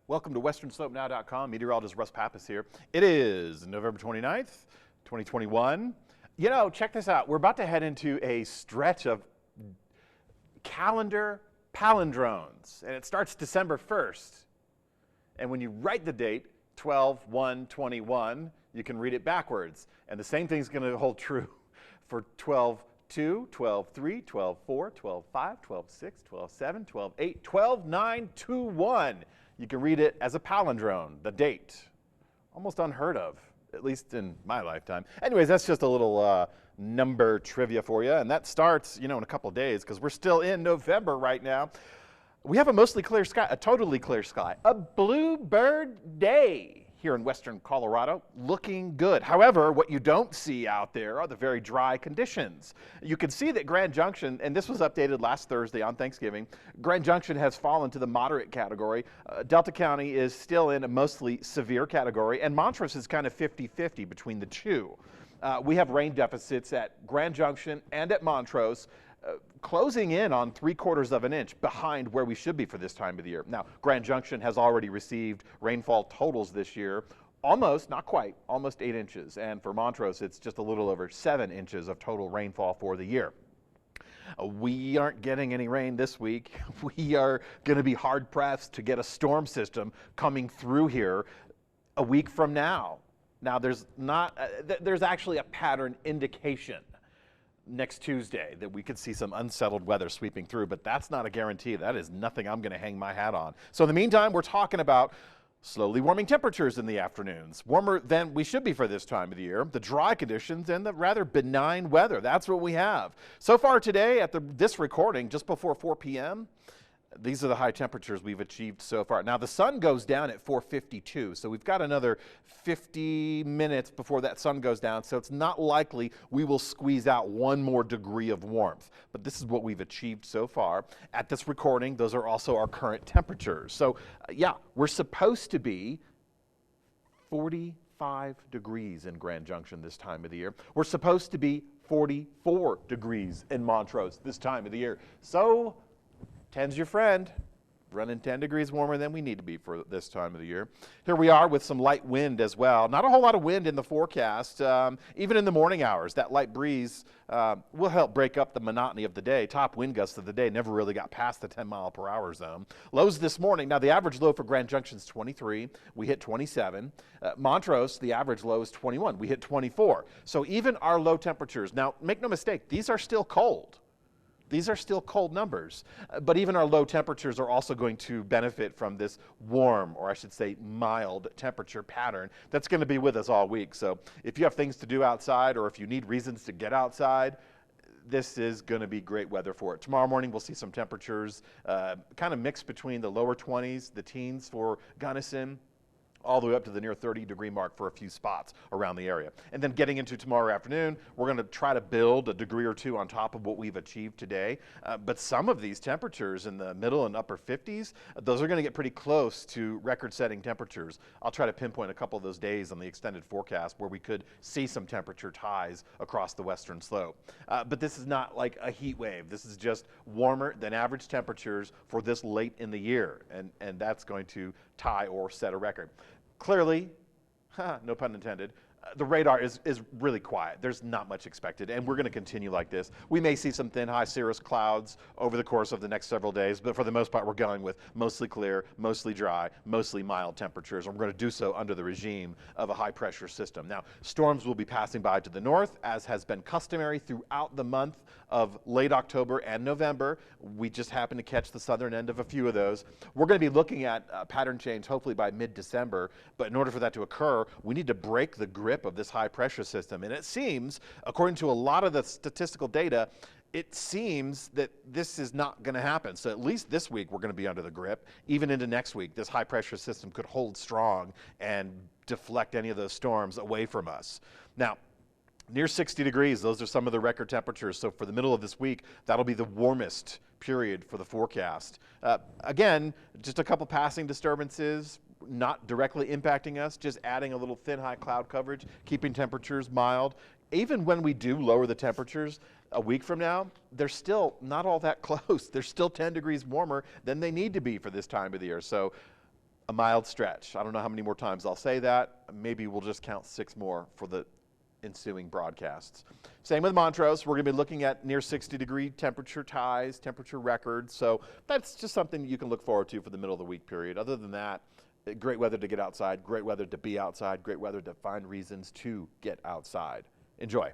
Welcome to WesternSlopeNow.com. Meteorologist Russ Pappas here. It is November 29th, 2021. You know, check this out. We're about to head into a stretch of calendar palindromes, and it starts December 1st. And when you write the date, 12/1/21, you can read it backwards. And the same thing's going to hold true for 12/2, 12/3, 12/4, 12/5, 12/6, 12/7, 12/8, 12/9/21. You can read it as a palindrome, the date. Almost unheard of, at least in my lifetime. Anyways, that's just a little number trivia for you, and that starts, in a couple of days, because we're still in November right now. We have a mostly clear sky, a totally clear sky, a bluebird day here in western Colorado, looking good. However, what you don't see out there are the very dry conditions. You can see that Grand Junction, and this was updated last Thursday on Thanksgiving, Grand Junction has fallen to the moderate category. Delta County is still in a mostly severe category, and Montrose is kind of 50-50 between the two. We have rain deficits at Grand Junction and at Montrose, closing in on 3/4 of an inch behind where we should be for this time of the year. Now, Grand Junction has already received rainfall totals this year, almost, not quite, almost 8 inches. And for Montrose, it's just a little over 7 inches of total rainfall for the year. We aren't getting any rain this week. We are going to be hard pressed to get a storm system coming through here a week from now. Now, there's actually a pattern indication next Tuesday that we could see some unsettled weather sweeping through, but that's not a guarantee. That is nothing I'm going to hang my hat on. So in the meantime, we're talking about slowly warming temperatures in the afternoons, warmer than we should be for this time of the year, the dry conditions, and the rather benign weather. That's what we have. So far today at this recording, just before 4 p.m., these are the high temperatures we've achieved so far. Now, the sun goes down at 4:52, so we've got another 50 minutes before that sun goes down, so it's not likely we will squeeze out one more degree of warmth. But this is what we've achieved so far. At this recording, those are also our current temperatures. So, yeah, we're supposed to be 45 degrees in Grand Junction this time of the year. We're supposed to be 44 degrees in Montrose this time of the year. So, 10's your friend, running 10 degrees warmer than we need to be for this time of the year. Here we are with some light wind as well. Not a whole lot of wind in the forecast. Even in the morning hours, that light breeze will help break up the monotony of the day. Top wind gusts of the day never really got past the 10-mile-per-hour zone. Lows this morning. Now, the average low for Grand Junction is 23. We hit 27. Montrose, the average low is 21. We hit 24. So even our low temperatures, now, make no mistake, these are still cold. These are still cold numbers, but even our low temperatures are also going to benefit from this warm, or I should say mild, temperature pattern that's going to be with us all week. So if you have things to do outside, or if you need reasons to get outside, this is going to be great weather for it. Tomorrow morning we'll see some temperatures kind of mixed between the lower 20s, the teens for Gunnison, all the way up to the near 30-degree mark for a few spots around the area. And then getting into tomorrow afternoon, we're going to try to build a degree or two on top of what we've achieved today. But some of these temperatures in the middle and upper 50s, those are going to get pretty close to record-setting temperatures. I'll try to pinpoint a couple of those days on the extended forecast where we could see some temperature ties across the western slope. But this is not like a heat wave. This is just warmer than average temperatures for this late in the year. And that's going to tie or set a record. Clearly, no pun intended, the radar is really quiet. There's not much expected, and we're going to continue like this. We may see some thin high cirrus clouds over the course of the next several days, but for the most part, we're going with mostly clear, mostly dry, mostly mild temperatures, and we're going to do so under the regime of a high-pressure system. Now, storms will be passing by to the north, as has been customary throughout the month of late October and November. We just happen to catch the southern end of a few of those. We're going to be looking at pattern change hopefully by mid-December, but in order for that to occur, we need to break the grip of this high pressure system. And it seems, according to a lot of the statistical data, it seems that this is not going to happen. So at least this week we're going to be under the grip. Even into next week, this high pressure system could hold strong and deflect any of those storms away from us. Now, near 60 degrees, those are some of the record temperatures. So for the middle of this week, that'll be the warmest period for the forecast. Again, just a couple passing disturbances, not directly impacting us, just adding a little thin high cloud coverage, keeping temperatures mild. Even when we do lower the temperatures a week from now, they're still not all that close. They're still 10 degrees warmer than they need to be for this time of the year. So a mild stretch. I don't know how many more times I'll say that. Maybe we'll just count 6 more for the ensuing broadcasts. Same with Montrose. We're going to be looking at near 60-degree temperature ties, temperature records. So that's just something you can look forward to for the middle of the week period. Other than that, great weather to get outside, great weather to be outside, great weather to find reasons to get outside. Enjoy.